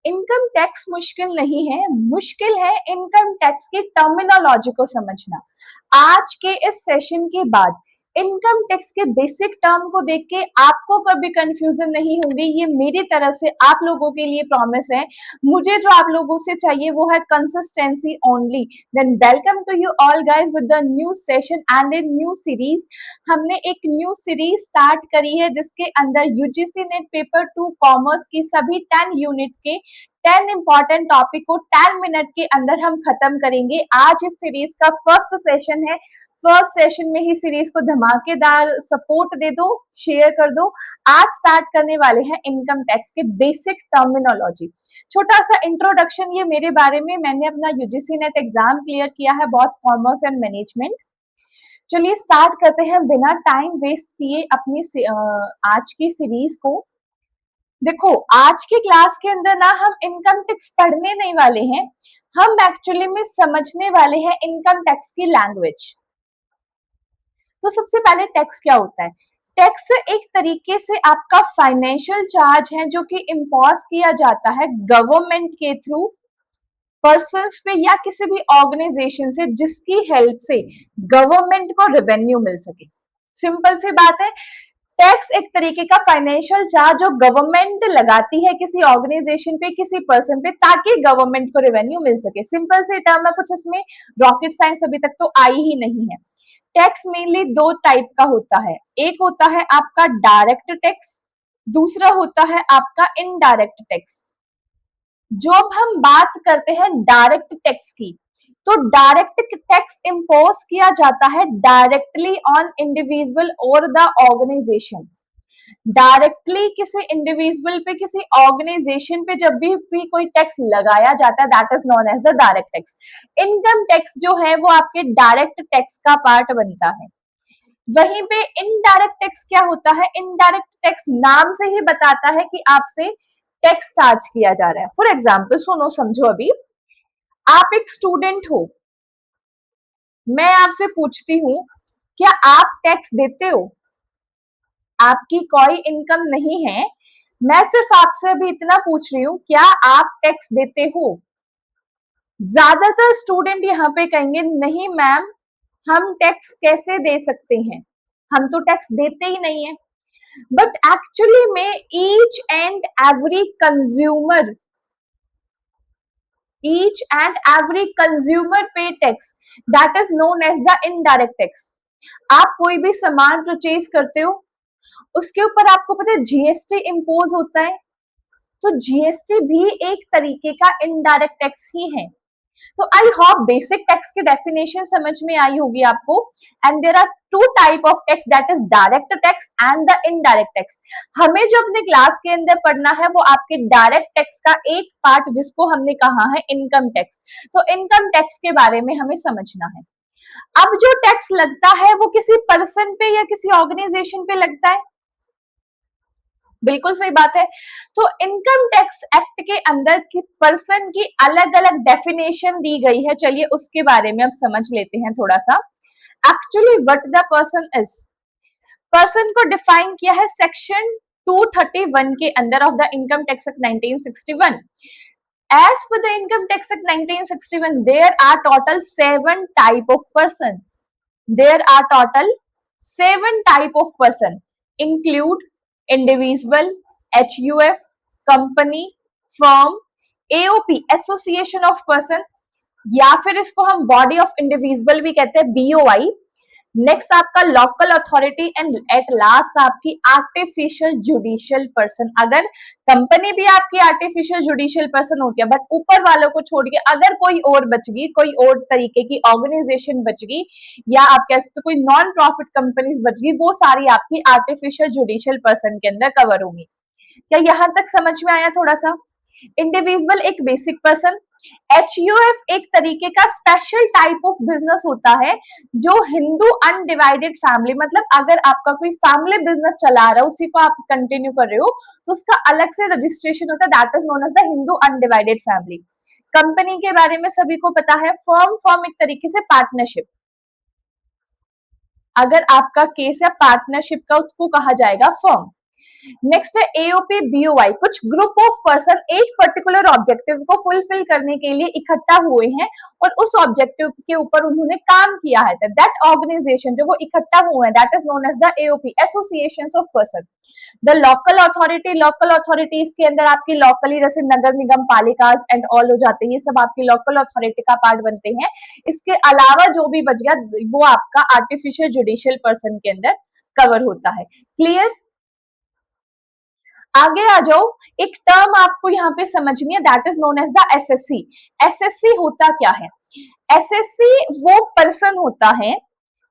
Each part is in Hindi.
इनकम टैक्स मुश्किल नहीं है, मुश्किल है इनकम टैक्स की टर्मिनोलॉजी को समझना। आज के इस सेशन के बाद इनकम टैक्स के बेसिक टर्म को देख के आपको कभी कंफ्यूजन नहीं होगी, ये मेरी तरफ से आप लोगों के लिए प्रॉमिस है। मुझे जो आप लोगों से चाहिए वो है consistency only. Then welcome to you all guys with the new session and a new series. हमने एक न्यू सीरीज स्टार्ट करी है जिसके अंदर यूजीसी नेट पेपर 2 कॉमर्स की सभी 10 यूनिट के 10 इंपॉर्टेंट टॉपिक को 10 मिनट के अंदर हम खत्म करेंगे। आज इस सीरीज का फर्स्ट सेशन है। फर्स्ट सेशन में ही सीरीज को धमाकेदार सपोर्ट दे दो, शेयर कर दो। आज स्टार्ट करने वाले हैं इनकम टैक्स के बेसिक टर्मिनोलॉजी। छोटा सा इंट्रोडक्शन ये मेरे बारे में, मैंने अपना यूजीसी नेट एग्जाम क्लियर किया है, बहुत कॉमर्स एंड मैनेजमेंट। चलिए स्टार्ट करते हैं बिना टाइम वेस्ट किए अपनी आज की सीरीज को। देखो आज की क्लास के अंदर ना हम इनकम टैक्स पढ़ने नहीं वाले हैं, हम एक्चुअली में समझने वाले हैं इनकम टैक्स की लैंग्वेज। तो सबसे पहले टैक्स क्या होता है? टैक्स एक तरीके से आपका फाइनेंशियल चार्ज है जो कि इम्पोज किया जाता है गवर्नमेंट के थ्रू पर्सन्स पे या किसी भी ऑर्गेनाइजेशन से जिसकी हेल्प से गवर्नमेंट को रेवेन्यू मिल सके। सिंपल सी बात है, टैक्स एक तरीके का फाइनेंशियल चार्ज जो गवर्नमेंट लगाती है किसी ऑर्गेनाइजेशन पे, किसी पर्सन पे, ताकि गवर्नमेंट को रेवेन्यू मिल सके। सिंपल से टर्म है, कुछ इसमें रॉकेट साइंस अभी तक तो आई ही नहीं है। टैक्स मेनली दो टाइप का होता है, एक होता है आपका डायरेक्ट टैक्स, दूसरा होता है आपका इनडायरेक्ट टैक्स। जब हम बात करते हैं डायरेक्ट टैक्स की, तो डायरेक्ट टैक्स इम्पोज किया जाता है डायरेक्टली ऑन इंडिविजुअल और द ऑर्गेनाइजेशन। डायरेक्टली किसी इंडिविजुअल पे, किसी ऑर्गेनाइजेशन पे जब भी कोई टैक्स लगाया जाता है, that is known as the direct tax. Income tax जो है वो आपके डायरेक्ट टैक्स का पार्ट बनता है। वहीं पे इनडायरेक्ट टैक्स क्या होता है? इनडायरेक्ट टैक्स नाम से ही बताता है कि आपसे टैक्स चार्ज किया जा रहा है। फॉर एग्जाम्पल सुनो समझो, अभी आप एक स्टूडेंट हो, मैं आपसे पूछती हूँ क्या आप टैक्स देते हो? आपकी कोई इनकम नहीं है, मैं सिर्फ आपसे अभी इतना पूछ रही हूँ क्या आप टैक्स देते हो? ज्यादातर स्टूडेंट यहाँ पे कहेंगे नहीं मैम, हम टैक्स कैसे दे सकते हैं, हम तो टैक्स देते ही नहीं है। बट एक्चुअली में each and every consumer pay tax, that is known as the indirect tax। आप कोई भी सामान परचेज करते हो, उसके ऊपर आपको पता है जीएसटी इम्पोज होता है, तो जीएसटी भी एक तरीके का इनडायरेक्ट टैक्स ही है। तो आई होप बेसिक टैक्स की डेफिनेशन समझ में आई होगी आपको। And there are two type of tax, that is direct tax and the indirect tax. हमें जो अपने क्लास के अंदर पढ़ना है वो आपके डायरेक्ट टैक्स का एक पार्ट जिसको हमने कहा है इनकम टैक्स। तो इनकम टैक्स के बारे में हमें समझना है। अब जो टैक्स लगता है वो किसी पर्सन पे या किसी ऑर्गेनाइजेशन पे लगता है, बिल्कुल सही बात है। तो इनकम टैक्स एक्ट के अंदर की पर्सन की अलग अलग डेफिनेशन दी गई है, चलिए उसके बारे में अब समझ लेते हैं थोड़ा सा। Actually what the person is, person को डिफाइन किया है सेक्शन 231 के अंदर of the income tax act 1961। As per the income tax act 1961 there are total 7 type of person, there are total 7 type of person, include individual, HUF, company, firm, AOP, association of person, या फिर इसको हम बॉडी ऑफ इंडिविजुअल भी कहते हैं, BOI। नेक्स्ट आपका local authority and at last आपकी आर्टिफिशियल जुडिशियल पर्सन। अगर कंपनी भी आपकी आर्टिफिशियल जुडिशियल पर्सन होती है, बट ऊपर वालों को छोड़ के अगर कोई और बच गई, कोई और तरीके की ऑर्गेनाइजेशन बच गई, या आप कह सकते कोई नॉन प्रॉफिट कंपनीज बच गई, वो सारी आपकी आर्टिफिशियल जुडिशियल पर्सन के अंदर कवर होंगी। क्या यहां तक समझ में आया थोड़ा सा? इंडिविजुअल एक बेसिक पर्सन, HUF एक तरीके का स्पेशल टाइप ऑफ बिजनेस होता है जो हिंदू अनडिवाइडेड फैमिली, मतलब अगर आपका कोई फैमिली बिजनेस चला रहा है उसी को आप कंटिन्यू कर रहे हो तो उसका अलग से रजिस्ट्रेशन होता है, that is known as the Hindu undivided family. Company के बारे में सभी को पता है, फर्म एक तरीके से पार्टनरशिप, अगर आपका केस है पार्टनरशिप का उसको कहा जाएगा फर्म। नेक्स्ट है एओपी बीओवाई, कुछ ग्रुप ऑफ पर्सन एक पर्टिकुलर ऑब्जेक्टिव को फुलफिल करने के लिए इकट्ठा हुए हैं और उस ऑब्जेक्टिव के ऊपर उन्होंने काम किया है, दैट ऑर्गेनाइजेशन जो वो इकट्ठा हुए हैं, that is known as the AOP, associations of person. The local authority, local authorities के अंदर आपकी लोकली जैसे नगर निगम पालिका एंड ऑल हो जाते हैं, ये सब आपकी लोकल अथॉरिटी का पार्ट बनते हैं। इसके अलावा जो भी बच गया वो आपका आर्टिफिशियल जुडिशियल पर्सन के अंदर कवर होता है। क्लियर? आगे आ जाओ, एक टर्म आपको यहाँ पे समझनी है, that is known as the SSC. SSC होता क्या है? एसएससी वो पर्सन होता है,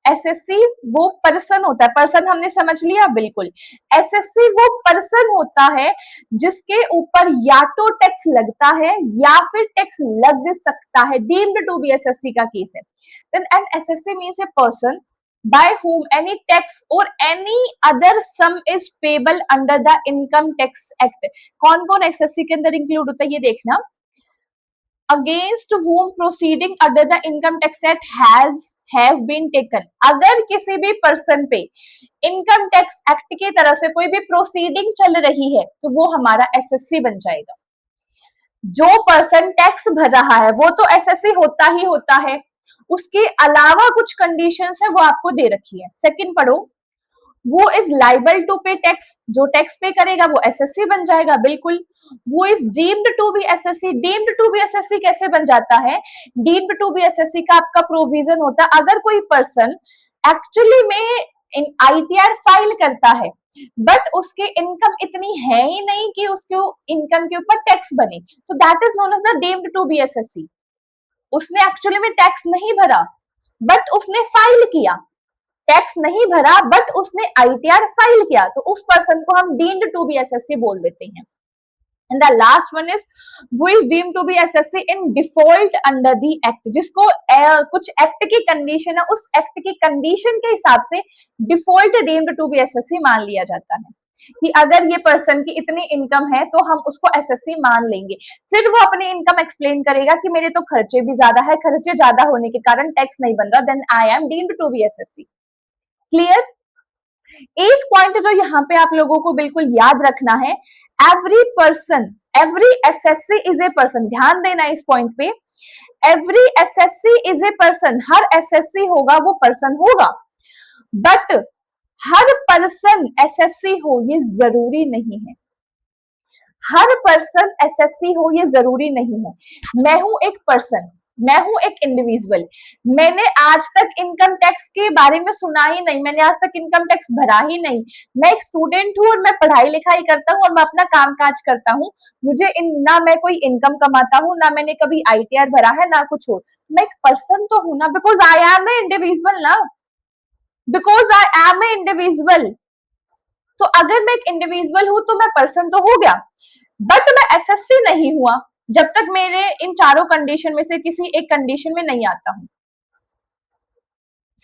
एसएससी वो पर्सन होता है, पर्सन हमने समझ लिया बिल्कुल। एसएससी वो पर्सन होता है जिसके ऊपर या तो टैक्स लगता है या फिर टैक्स लग सकता है, डीम्ड टू बी एसएससी का केस है। Then an SSC means a person by whom any tax or any other sum is payable under the income tax act। कौन कौन एसएससी के अंदर इंक्लूड होता है ये देखना। Against whom proceeding under the income tax act have been taken, अगर किसी भी पर्सन पे इनकम टैक्स एक्ट की तरफ से कोई भी प्रोसीडिंग चल रही है तो वो हमारा एसएससी बन जाएगा। जो पर्सन टैक्स भर रहा है वो तो एसएससी होता ही होता है, उसके अलावा कुछ कंडीशंस है वो आपको दे रखी है। सेकंड पढ़ो, वो is liable to pay tax, जो टैक्स पे करेगा वो एसएससी बन जाएगा बिल्कुल। वो is deemed to be SSC, deemed to be SSC कैसे बन जाता है? डीम्ड टू बी एसएससी का आपका प्रोविजन होता है, अगर कोई पर्सन एक्चुअली में आईटीआर फाइल करता है बट उसकी इनकम इतनी है ही नहीं कि उसके इनकम के ऊपर टैक्स बने, तो that is known as the deemed to be SSC. उसने एक्चुअली में टैक्स नहीं भरा बट उसने फाइल किया, टैक्स नहीं भरा बट उसने आईटीआर फाइल किया, तो उस पर्सन को हम डीम्ड टू बी एसएससी बोल देते हैं। And the last one is वो is deemed to be SSC in default under the act, जिसको कुछ एक्ट की कंडीशन है, उस एक्ट की कंडीशन के हिसाब से default deemed to be SSC मान लिया जाता है कि अगर ये पर्सन की इतनी इनकम है तो हम उसको एसएससी मान लेंगे। फिर वो अपनी इनकम एक्सप्लेन करेगा कि मेरे तो खर्चे भी ज्यादा है, खर्चे ज्यादा होने के कारण टैक्स नहीं बन रहा, then I am deemed to be SSC. Clear? एक पॉइंट जो यहाँ पे आप लोगों को बिल्कुल याद रखना है, every person, every SSC is a person, ध्यान देना इस पॉइंट पे, every SSC is a person, her SSC होगा वो पर्सन होगा, बट हर पर्सन एसएससी हो ये जरूरी नहीं है। हर पर्सन एसएससी हो ये जरूरी नहीं है। मैं हूं एक पर्सन, मैं हूं एक इंडिविजुअल, मैंने आज तक इनकम टैक्स के बारे में सुना ही नहीं, मैंने आज तक इनकम टैक्स भरा ही नहीं, मैं एक स्टूडेंट हूं और मैं पढ़ाई लिखाई करता हूं और मैं अपना काम काज करता हूं, मुझे ना मैं कोई इनकम कमाता हूं, ना मैंने कभी आईटीआर भरा है, ना कुछ और, मैं एक पर्सन तो हूं ना, because I am a individual ना, because I am a individual. तो अगर मैं एक इंडिविजुअल हूं तो मैं पर्सन तो हो गया, बट मैं एसएससी नहीं हुआ जब तक मेरे इन चारों कंडीशन में से किसी एक कंडीशन में नहीं आता हूं।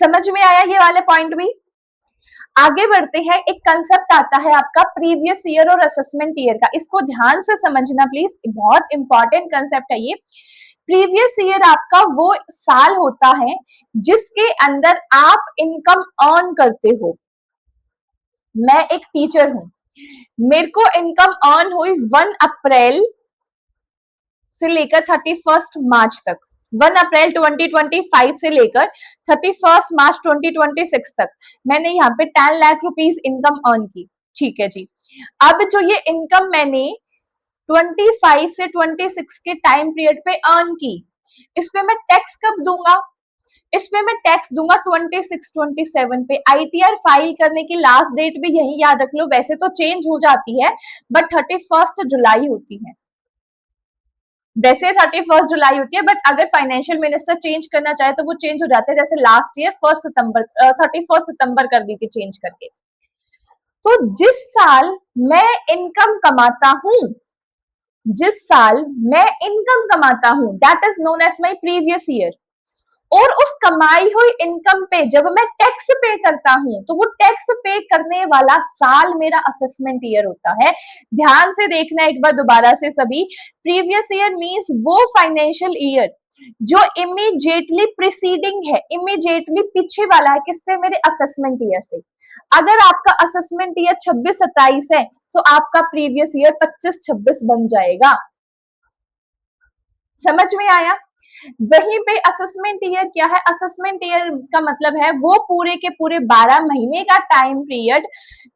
समझ में आया ये वाले पॉइंट भी? आगे बढ़ते हैं, एक कंसेप्ट आता है आपका प्रीवियस ईयर और असेसमेंट ईयर का, इसको ध्यान से समझना प्लीज, बहुत इंपॉर्टेंट कंसेप्ट है ये। प्रीवियस ईयर आपका वो साल होता है जिसके अंदर आप इनकम अर्न करते हो। मैं एक टीचर हूं, मेरे को इनकम अर्न हुई 1 अप्रैल से लेकर 31 मार्च तक, 1 अप्रैल 2025 से लेकर 31 मार्च 2026 तक मैंने यहाँ पे 10 लाख रुपीस इनकम अर्न की। ठीक है जी, अब जो ये इनकम मैंने 25 से 26 के टाइम पीरियड पे अर्न की, इस पे मैं टैक्स कब दूंगा? इसमें मैं टैक्स दूंगा 26-27 पे। आईटीआर फाइल करने की लास्ट डेट भी यही याद रख लो, वैसे तो चेंज हो जाती है बट 31 जुलाई होती है, वैसे 31 जुलाई होती है, बट अगर फाइनेंशियल मिनिस्टर चेंज करना चाहे तो वो चेंज हो जाते हैं, जैसे लास्ट ईयर 31 सितंबर कर दी थी चेंज करके। तो जिस साल मैं इनकम कमाता हूं, जिस साल मैं इनकम कमाता हूं, that is known as my previous year, और उस कमाई हुई इनकम पे जब मैं टैक्स पे करता हूं तो वो टैक्स पे करने वाला साल मेरा असेसमेंट ईयर होता है। ध्यान से देखना एक बार दोबारा से सभी, प्रीवियस ईयर मींस वो फाइनेंशियल ईयर जो इमीडिएटली प्रीसीडिंग है, इमीडिएटली पीछे वाला है, किससे? मेरे असेसमेंट ईयर से। अगर आपका असेसमेंट ईयर 26-27 है तो आपका प्रीवियस ईयर 25-26 बन जाएगा। समझ में आया? वहीं पे असेसमेंट ईयर क्या है? असेसमेंट ईयर का मतलब है वो पूरे के पूरे 12 महीने का टाइम पीरियड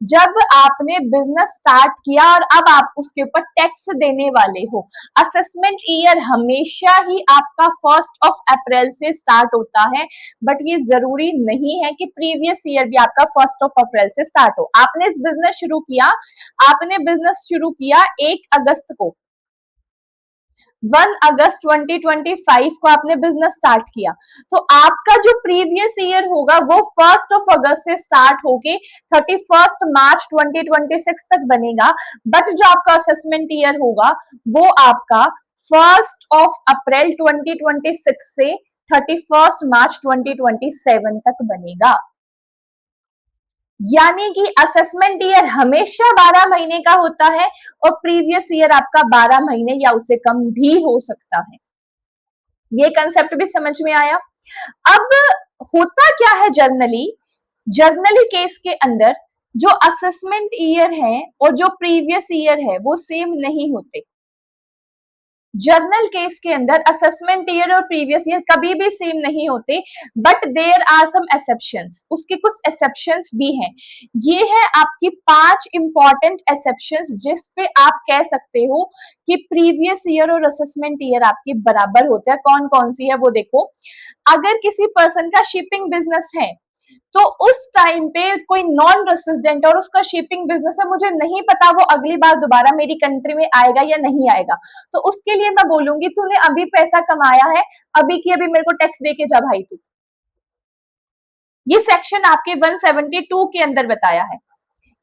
जब आपने बिजनेस स्टार्ट किया और अब आप उसके ऊपर टैक्स देने वाले हो। असेसमेंट ईयर हमेशा ही आपका 1 अप्रैल से स्टार्ट होता है, बट ये जरूरी नहीं है कि प्रीवियस ईयर भी आपका 1 अप्रैल से स्टार्ट हो। आपने बिजनेस शुरू किया 1 अगस्त को, 1 अगस्त 2025 को आपने बिजनेस स्टार्ट किया, तो आपका जो प्रीवियस ईयर होगा वो 1 अगस्त से स्टार्ट होके 31 मार्च 2026 तक बनेगा। बट जो आपका असेसमेंट ईयर होगा वो आपका 1 अप्रैल 2026 से 31 मार्च 2027 तक बनेगा। यानी कि असेसमेंट ईयर हमेशा 12 महीने का होता है और प्रीवियस ईयर आपका 12 महीने या उससे कम भी हो सकता है। ये कंसेप्ट भी समझ में आया? अब होता क्या है जर्नली केस के अंदर जो असेसमेंट ईयर है और जो प्रीवियस ईयर है वो सेम नहीं होते। जर्नल केस के अंदर असेसमेंट ईयर और प्रीवियस ईयर कभी भी सेम नहीं होते, but there are some exceptions, उसके कुछ एक्सेप्शंस भी हैं। ये है आपकी 5 इंपॉर्टेंट एक्सेप्शंस जिस पे आप कह सकते हो कि प्रीवियस ईयर और असेसमेंट ईयर आपके बराबर होते हैं। कौन कौन सी है वो देखो। अगर किसी पर्सन का शिपिंग बिजनेस है तो उस टाइम पे कोई नॉन रेसिडेंट और उसका शिपिंग बिजनेस है, मुझे नहीं पता वो अगली बार दोबारा मेरी कंट्री में आएगा या नहीं आएगा, तो उसके लिए मैं बोलूंगी तूने अभी पैसा कमाया है, अभी की अभी मेरे को टैक्स दे के जा भाई तू। ये सेक्शन आपके 172 के अंदर बताया है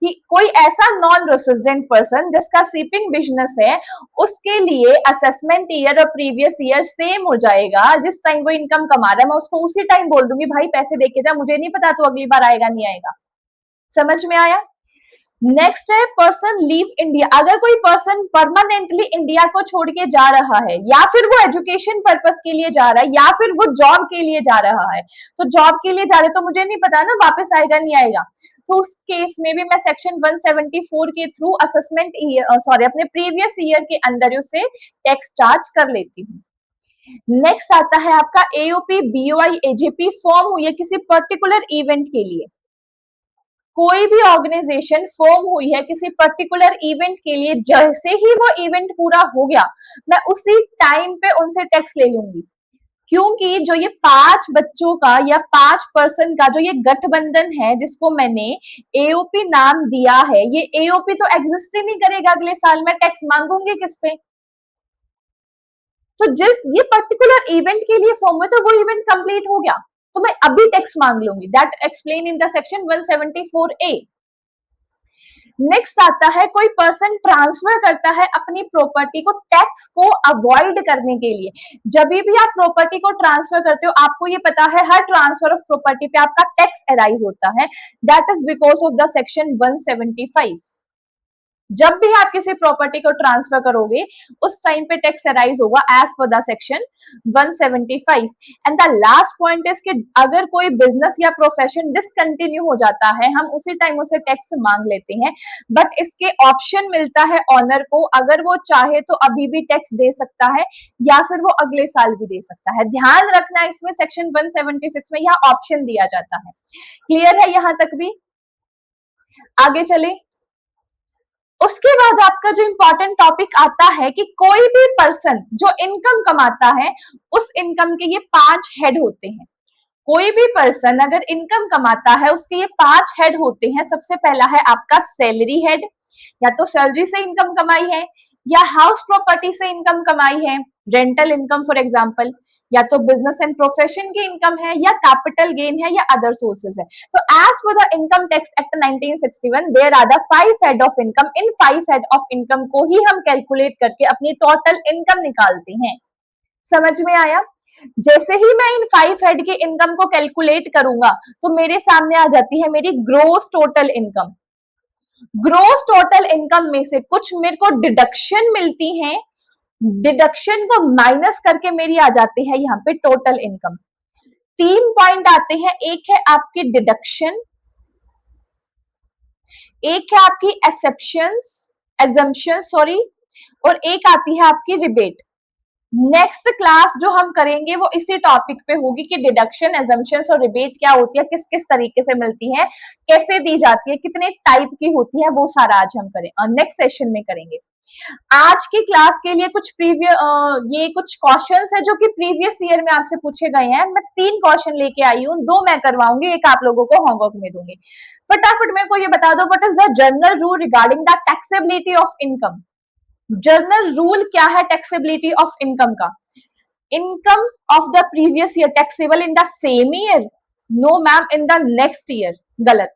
कि कोई ऐसा नॉन रेसिडेंट पर्सन जिसका शिपिंग बिजनेस है उसके लिए असेसमेंट ईयर और प्रीवियस ईयर सेम हो जाएगा। जिस टाइम वो इनकम कमा रहा है मैं उसको उसी टाइम बोल दूंगी भाई पैसे देके जा, मुझे नहीं पता तू अगली बार आएगा नहीं आएगा। समझ में आया? नेक्स्ट है पर्सन लीव इंडिया। अगर कोई पर्सन परमानेंटली इंडिया को छोड़ के जा रहा है या फिर वो एजुकेशन पर्पस के लिए जा रहा है या फिर वो जॉब के लिए जा रहा है, तो जॉब के लिए जा रहे तो मुझे नहीं पता ना वापस आएगा नहीं आएगा, तो उस केस में भी मैं सेक्शन 174 के थ्रू असेसमेंट ईयर अपने प्रीवियस ईयर के अंदर उसे टैक्स चार्ज कर लेती हूँ। नेक्स्ट आता है आपका एओपी बीओआई एजेपी फॉर्म हुई है किसी पर्टिकुलर इवेंट के लिए। कोई भी ऑर्गेनाइजेशन फॉर्म हुई है किसी पर्टिकुलर इवेंट के लिए, जैसे ही वो इवेंट पूरा हो गया मैं उसी टाइम पे उनसे टैक्स ले लूंगी, क्योंकि जो ये 5 बच्चों का या 5 पर्सन का जो ये गठबंधन है जिसको मैंने एओपी नाम दिया है, ये एओपी तो एग्जिस्ट ही नहीं करेगा अगले साल। मैं टैक्स मांगूंगी किस पे? तो जिस ये पर्टिकुलर इवेंट के लिए फॉर्म हुआ तो वो इवेंट कंप्लीट हो गया तो मैं अभी टैक्स मांग लूंगी। That explain in the section 174A। Next आता है कोई पर्सन ट्रांसफर करता है अपनी प्रॉपर्टी को टैक्स को अवॉइड करने के लिए। जब भी आप प्रॉपर्टी को ट्रांसफर करते हो आपको ये पता है हर ट्रांसफर ऑफ प्रॉपर्टी पे आपका टैक्स अराइज होता है, that is because of the section 175। जब भी आप किसी प्रॉपर्टी को ट्रांसफर करोगे उस टाइम पे टैक्स अराइज होगा as per the section 175। And the last point is कि अगर कोई बिजनेस या प्रोफेशन डिसकंटिन्यू हो जाता है हम उसी टाइम उसे टैक्स मांग लेते हैं, बट इसके ऑप्शन मिलता है ऑनर को, अगर वो चाहे तो अभी भी टैक्स दे सकता है या फिर वो अगले साल भी दे सकता है। ध्यान रखना इसमें सेक्शन 176 में यह ऑप्शन दिया जाता है। क्लियर है यहां तक भी? आगे चले। उसके बाद आपका जो इंपॉर्टेंट टॉपिक आता है कि कोई भी पर्सन जो इनकम कमाता है उस इनकम के ये 5 हेड होते हैं। कोई भी पर्सन अगर इनकम कमाता है उसके ये 5 हेड होते हैं। सबसे पहला है आपका सैलरी हेड, या तो सैलरी से इनकम कमाई है या हाउस प्रॉपर्टी से इनकम कमाई है, रेंटल इनकम फॉर एग्जांपल, या तो बिजनेस एंड प्रोफेशन की इनकम है या कैपिटल गेन है या अदर सोर्सेज है। तो as per the income tax act 1961 there are the 5 head of income. इन 5 हेड ऑफ इनकम को ही हम कैलकुलेट करके अपनी टोटल इनकम निकालते हैं। समझ में आया? जैसे ही मैं इन 5 हेड की इनकम को कैलकुलेट करूंगा तो मेरे सामने आ जाती है मेरी gross total income. Gross total income में से कुछ मेरे को डिडक्शन मिलती है, डिडक्शन को माइनस करके मेरी आ जाती है यहाँ पे टोटल इनकम। 3 पॉइंट आते हैं, एक है आपकी डिडक्शन, एक है आपकी एजम्पशन सॉरी, और एक आती है आपकी रिबेट। नेक्स्ट क्लास जो हम करेंगे वो इसी टॉपिक पे होगी कि डिडक्शन, एजम्पशंस और रिबेट क्या होती है, किस किस तरीके से मिलती है, कैसे दी जाती है, कितने टाइप की होती है, वो सारा आज हम करें और नेक्स्ट सेशन में करेंगे। आज की क्लास के लिए कुछ ये कुछ क्वेश्चंस है जो कि प्रीवियस ईयर में आपसे पूछे गए हैं। मैं 3 क्वेश्चन लेके आई हूँ, 2 मैं करवाऊंगी, एक आप लोगों को होमवर्क में दूंगी। फटाफट मेरे को ये बता दो, what is the general rule regarding the taxability of income. General rule क्या है टैक्सेबिलिटी ऑफ इनकम का? Income of the previous year taxable in the same year? No ma'am, in the next year. गलत।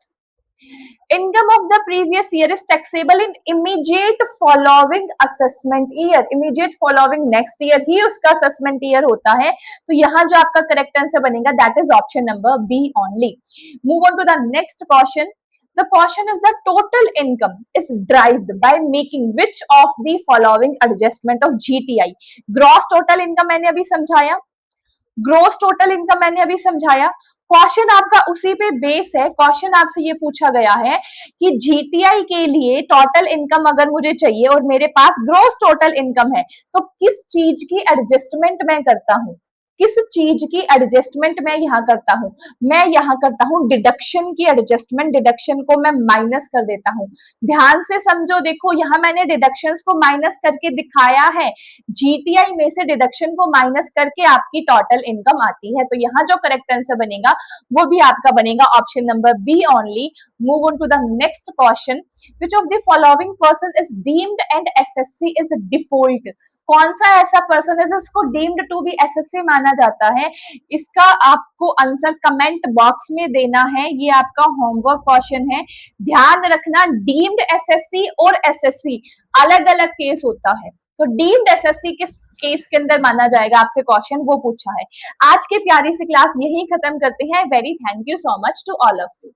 Income of the previous year is taxable in immediate following assessment year. Immediate following next year ही उसका असेसमेंट ईयर होता है। तो यहाँ जो आपका करेक्ट आंसर बनेगा that is option number B only. Move on to the next question. The question is the total income is derived by making which of the following adjustment of GTI? Gross total income मैंने अभी समझाया, ग्रोस टोटल इनकम मैंने अभी समझाया। क्वेश्चन आपका उसी पे बेस है। क्वेश्चन आपसे ये पूछा गया है कि जीटीआई के लिए टोटल इनकम अगर मुझे चाहिए और मेरे पास ग्रोस टोटल इनकम है तो किस चीज की एडजस्टमेंट मैं करता हूं, किस चीज की एडजस्टमेंट मैं यहाँ करता हूँ? मैं यहाँ करता हूँ डिडक्शन की एडजस्टमेंट। डिडक्शन को मैं माइनस कर देता हूँ। ध्यान से समझो, देखो यहाँ मैंने डिडक्शंस को माइनस करके दिखाया है। जीटीआई में से डिडक्शन को माइनस करके आपकी टोटल इनकम आती है। तो यहाँ जो करेक्ट आंसर बनेगा वो भी आपका बनेगा option number B only. Move on to the next question. Which of the following person is deemed and SSC is default? कौन सा ऐसा पर्सन है जिसको डीम्ड टू बी एसएससी माना जाता है? इसका आपको आंसर कमेंट बॉक्स में देना है। ये आपका होमवर्क क्वेश्चन है। ध्यान रखना, डीम्ड एसएससी और एसएससी अलग अलग केस होता है। तो डीम्ड एसएससी किस केस के अंदर माना जाएगा, आपसे क्वेश्चन वो पूछा है। आज की प्यारी सी क्लास यही खत्म करते हैं। Very thank you so much to all of you.